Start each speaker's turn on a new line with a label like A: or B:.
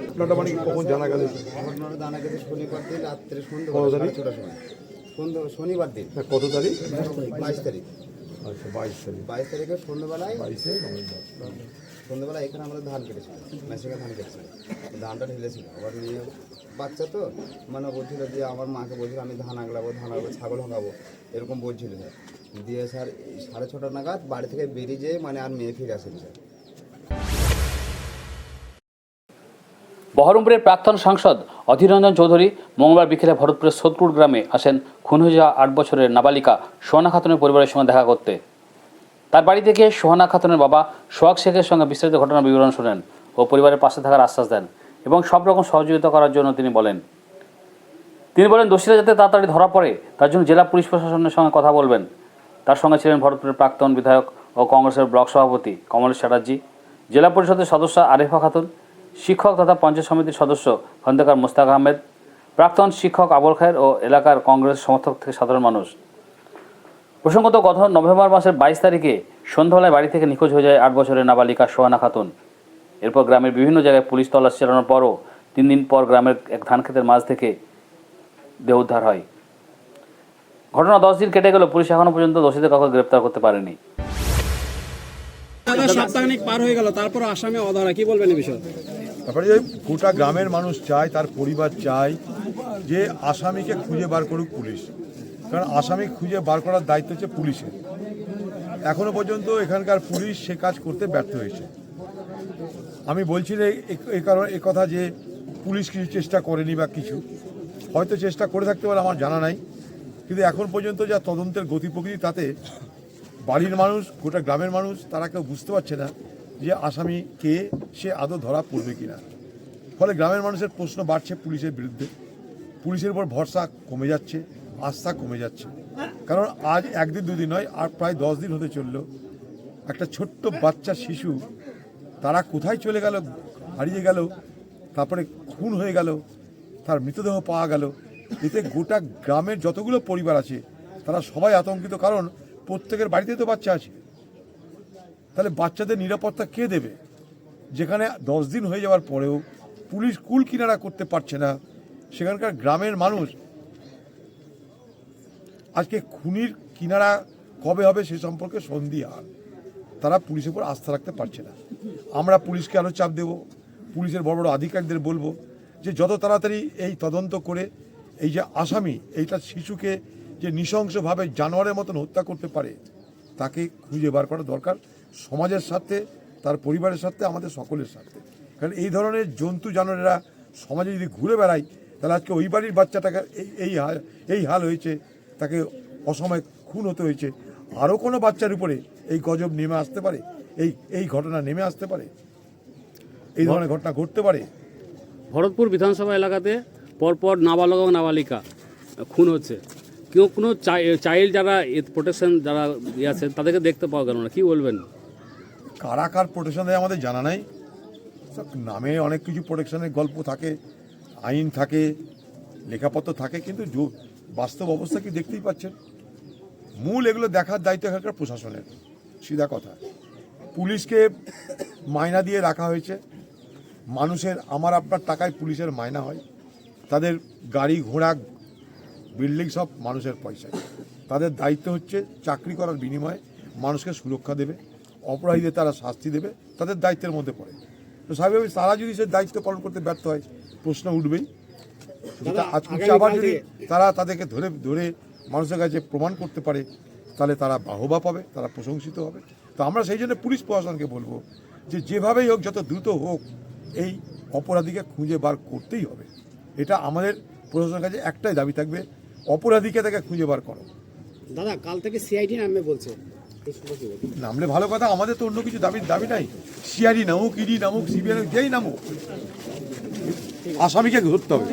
A: ঘটনাটা মানে কখন জানা গেল?
B: ঘটনাটা জানা গেছে শনিবার দিন রাত্রে সন্ধ্যা 6টার সময়। শনিবার দিন।
A: কত তারিখ?
B: 22 তারিখ।
A: আচ্ছা 22 তারিখ।
B: 22 তারিখে সন্ধ্যাবেলায়
A: 22 নভেম্বর।
B: সন্ধ্যাবেলায় এখানে আমরা ধান কেটেছিল, মেশিনে ধান কেটেছিল, ধানটা ঢেলেছিল। আবার নিয়ে বাচ্চা তো মানে বলছিল যে আমার মাকে বলছিল আমি ধান আগলাবো ছাগল হকাবো, এরকম বলছিল স্যার। দিয়ে স্যার 6:30 নাগাদ বাড়ি থেকে বেরিয়ে যেয়ে মানে আর মেয়ে ফিরে আসেনি স্যার।
C: বহরমপুরের প্রাক্তন সাংসদ অধীর রঞ্জন চৌধুরী মঙ্গলবার বিকেলে ভরতপুরের সোদপুর গ্রামে আসেন খুন হয়ে যাওয়া 8 বছরের নাবালিকা সোহানা খাতুনের পরিবারের সঙ্গে দেখা করতে। তার বাড়ি থেকে সোহানা খাতুনের বাবা সোহাগ শেখের সঙ্গে বিস্তারিত ঘটনার বিবরণ শোনেন ও পরিবারের পাশে থাকার আশ্বাস দেন এবং সব রকম সহযোগিতা করার জন্য তিনি বলেন দোষীরা যাতে তাড়াতাড়ি ধরা পড়ে তার জন্য জেলা পুলিশ প্রশাসনের সঙ্গে কথা বলবেন। তার সঙ্গে ছিলেন ভরতপুরের প্রাক্তন বিধায়ক ও কংগ্রেসের ব্লক সভাপতি কমলেশ চ্যাটার্জি, জেলা পরিষদের সদস্য আরিফা খাতুন, শিক্ষক তথা পঞ্চায়েত সমিতির সদস্য খন্দকার মোস্তাক আহমেদ, প্রাক্তন শিক্ষক আবুল খায়ের ও এলাকার কংগ্রেস সমর্থক থেকে সাধারণ মানুষ। প্রসঙ্গত গত নভেম্বর মাসের 22 তারিখে সন্ধ্যাবেলায় বাড়ি থেকে নিখোঁজ হয়ে যায় 8 বছরের নাবালিকা সোহানা খাতুন। এরপর গ্রামের বিভিন্ন জায়গায় পুলিশ তল্লাশি চালানোর পরও 3 দিন পর গ্রামের এক ধানক্ষেতের মাঝ থেকে দেহ উদ্ধার হয়। ঘটনা 10 দিন কেটে গেল, পুলিশ এখনো পর্যন্ত দোষীদের কাউকে গ্রেপ্তার করতে পারেনি।
D: সপ্তাহখানেক পার হয়ে গেল, তারপর আসামি অধরা, কি বলবেন এই বিষয়ে?
A: তারপরে যে গোটা গ্রামের মানুষ চায়, তার পরিবার চায় যে আসামিকে খুঁজে বার করুক পুলিশ, কারণ আসামি খুঁজে বার করার দায়িত্ব হচ্ছে পুলিশের। এখনো পর্যন্ত এখানকার পুলিশ সে কাজ করতে ব্যর্থ হয়েছে। আমি বলছি এই কথা যে পুলিশ কিছু চেষ্টা করেনি বা কিছু, হয়তো চেষ্টা করে থাকতে পারে, আমার জানা নাই। কিন্তু এখন পর্যন্ত যা তদন্তের গতি প্রকৃতি, তাতে বাড়ির মানুষ, গোটা গ্রামের মানুষ, তারা কেউ বুঝতে পারছে না যে আসামি কে, সে আদৌ ধরা পড়বে কিনা। ফলে গ্রামের মানুষের প্রশ্ন বাড়ছে পুলিশের বিরুদ্ধে, পুলিশের উপর ভরসা কমে যাচ্ছে, আস্থা কমে যাচ্ছে। কারণ আজ একদিন দুদিন নয়, আর প্রায় 10 দিন হতে চলল। একটা ছোট্ট বাচ্চা শিশু, তারা কোথায় চলে গেল, হারিয়ে গেল, তারপরে খুন হয়ে গেল, তার মৃতদেহ পাওয়া গেল। এতে গোটা গ্রামের যতগুলো পরিবার আছে তারা সবাই আতঙ্কিত, কারণ প্রত্যেকের বাড়িতে তো বাচ্চা আছে। তাহলে বাচ্চাদের নিরাপত্তা কে দেবে? যেখানে 10 দিন হয়ে যাওয়ার পরেও পুলিশ কুল কিনারা করতে পারছে না, সেখানকার গ্রামের মানুষ আজকে খুনির কিনারা কবে হবে সে সম্পর্কে সন্দিহান। তারা পুলিশের উপর আস্থা রাখতে পারছে না। আমরা পুলিশকে আরও চাপ দেব, পুলিশের বড় বড় আধিকারিকদের বলবো যে যত তাড়াতাড়ি এই তদন্ত করে এই যে আসামি, এইটা শিশুকে যে নৃশংসভাবে জানোয়ারের মতন হত্যা করতে পারে, তাকে খুঁজে বার করা দরকার, সমাজের স্বার্থে, তার পরিবারের স্বার্থে, আমাদের সকলের স্বার্থে। কারণ এই ধরনের জন্তু জানোয়ারেরা সমাজে যদি ঘুরে বেড়ায়, তাহলে আজকে ওই বাড়ির বাচ্চাটাকে এই হাল হয়েছে, তাকে অসময়ে খুন হতে হয়েছে, আরও কোনো বাচ্চার উপরে এই গজব নেমে আসতে পারে, এই ঘটনা নেমে আসতে পারে, এই ধরনের ঘটনা ঘটতে পারে।
D: ভরতপুর বিধানসভা এলাকাতে পরপর নাবালক এবং নাবালিকা খুন হচ্ছে, কেউ কোনো চাইল্ড যারা প্রোটেকশন যারা আছে তাদেরকে দেখতে পাওয়া গেল না, কি বলবেন?
A: কারা কার প্রোটেকশন দেয় আমাদের জানা নাই। নামে অনেক কিছু প্রোটেকশনের গল্প থাকে, আইন থাকে, লেখাপত্র থাকে, কিন্তু বাস্তব অবস্থা কি দেখতেই পাচ্ছেন। মূল এগুলো দেখার দায়িত্ব এখানকার প্রশাসনের, সিধা কথা। পুলিশকে মাইনা দিয়ে রাখা হয়েছে, মানুষের আমার আপনার টাকায় পুলিশের মাইনা হয়, তাদের গাড়ি ঘোড়া বিল্ডিং সব মানুষের পয়সায়। তাদের দায়িত্ব হচ্ছে চাকরি করার বিনিময়ে মানুষকে সুরক্ষা দেবে, অপরাধীদের তারা শাস্তি দেবে, তাদের দায়িত্বের মধ্যে পড়ে। তো স্বাভাবিক তারা যদি সে দায়িত্ব পালন করতে ব্যর্থ হয়, প্রশ্ন উঠবেই। আবার যদি তারা তাদেরকে ধরে মানুষের কাছে প্রমাণ করতে পারে, তাহলে তারা বাহবা পাবে, তারা প্রশংসিত হবে। তো আমরা সেই জন্য পুলিশ প্রশাসনকে বলবো যে যেভাবেই হোক, যত দ্রুত হোক, এই অপরাধীকে খুঁজে বার করতেই হবে। এটা আমাদের প্রশাসনের কাছে একটাই দাবি থাকবে, অপরাধীকে তাকে খুঁজে বার করো।
D: দাদা, কাল থেকে সিআইডি নামবে বলছে,
A: নামলে ভালো কথা, আমাদের তো অন্য কিছু দাবি নাই। সিআইডি নামুক, ইডি নামুক, সিবিআই যেই নামুক, আসামিকে ধরতে হবে।